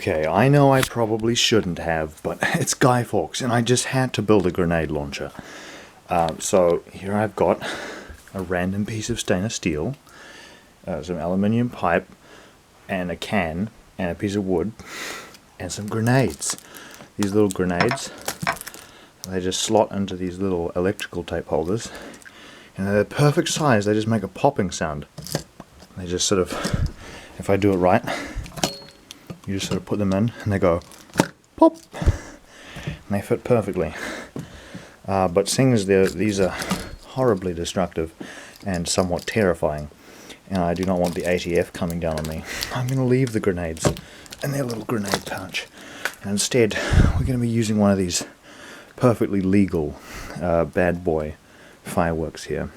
Okay, I know I probably shouldn't have, but it's Guy Fawkes, and I just had to build a grenade launcher. So here I've got a random piece of stainless steel, some aluminium pipe, and a can, and a piece of wood, and some grenades. These little grenades, they just slot into these little electrical tape holders, and they're the perfect size. They just make a popping sound. They just sort of, if I do it right, you just sort of put them in and they go pop, and they fit perfectly. But seeing as these are horribly destructive and somewhat terrifying, and I do not want the ATF coming down on me, I'm going to leave the grenades in their little grenade pouch, and instead we're going to be using one of these perfectly legal bad boy fireworks here.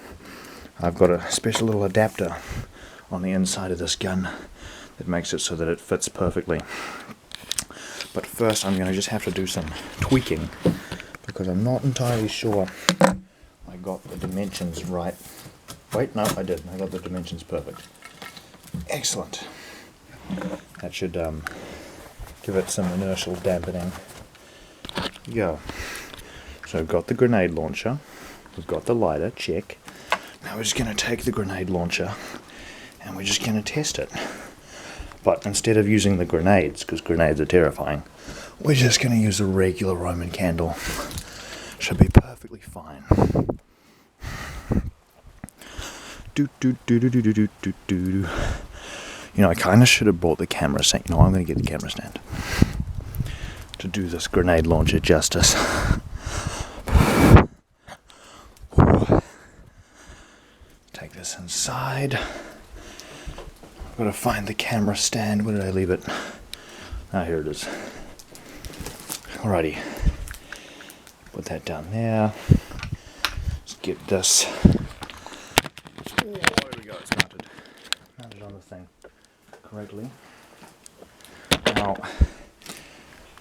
I've got a special little adapter on the inside of this gun that makes it so that it fits perfectly. But first I'm going to just have to do some tweaking, because I'm not entirely sure I got the dimensions right. Wait, no, I didn't. I got the dimensions perfect. Excellent. That should give it some inertial dampening. There you go. So I've got the grenade launcher. We've got the lighter, check. Now we're just going to take the grenade launcher and we're just going to test it. But instead of using the grenades, because grenades are terrifying, we're just going to use a regular Roman candle. Should be perfectly fine. Do do do do do do do do do. You know, I kind of should have bought the camera stand. No, I'm going to get the camera stand to do this grenade launcher justice. Take this inside. I've got to find the camera stand. Where did I leave it? Ah, here it is. Alrighty. Put that down there. Let's get this. Oh, there we go. It's mounted. Mounted on the thing correctly. Now,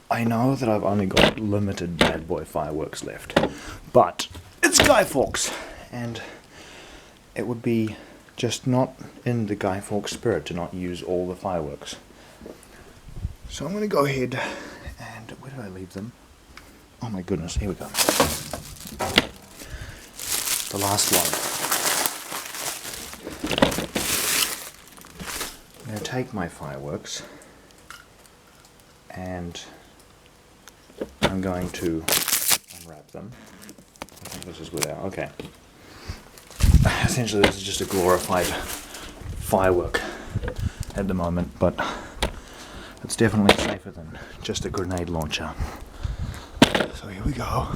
I know that I've only got limited bad boy fireworks left, but it's Guy Fawkes, and it would be just not in the Guy Fawkes spirit to not use all the fireworks. So I'm going to go ahead and... where did I leave them? Oh my goodness, here we go. The last one. I'm going to take my fireworks and I'm going to unwrap them. I think this is without... okay. Essentially this is just a glorified firework at the moment, but it's definitely safer than just a grenade launcher. So here we go.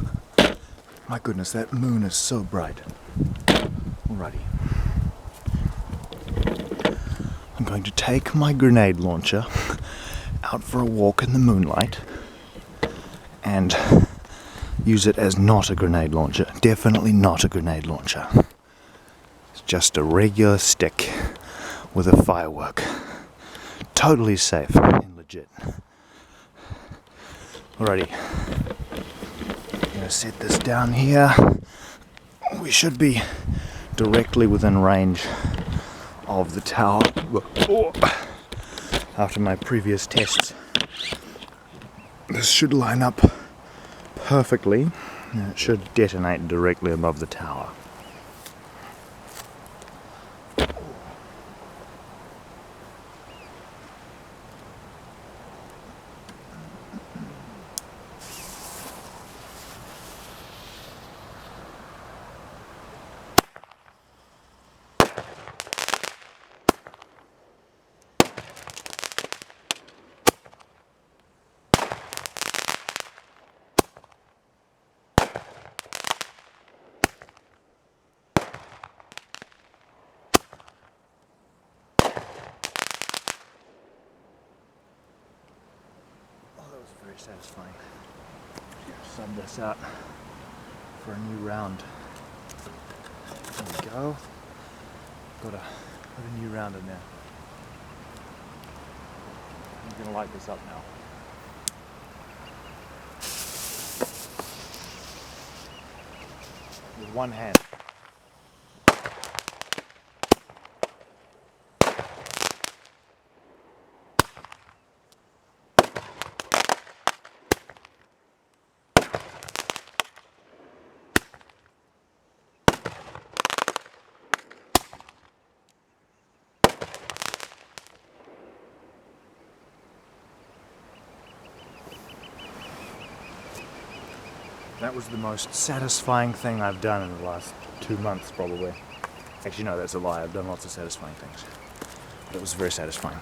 My goodness, that moon is so bright. Alrighty. I'm going to take my grenade launcher out for a walk in the moonlight and use it as not a grenade launcher. Definitely not a grenade launcher. Just a regular stick with a firework. Totally safe and legit. Alrighty. I'm going to set this down here. We should be directly within range of the tower. After my previous tests, this should line up perfectly, and it should detonate directly above the tower. Very satisfying. Sub this out for a new round. There we go. Got a new round in there. I'm gonna light this up now. With one hand. That was the most satisfying thing I've done in the last 2 months, probably. Actually, no, that's a lie. I've done lots of satisfying things. That was very satisfying.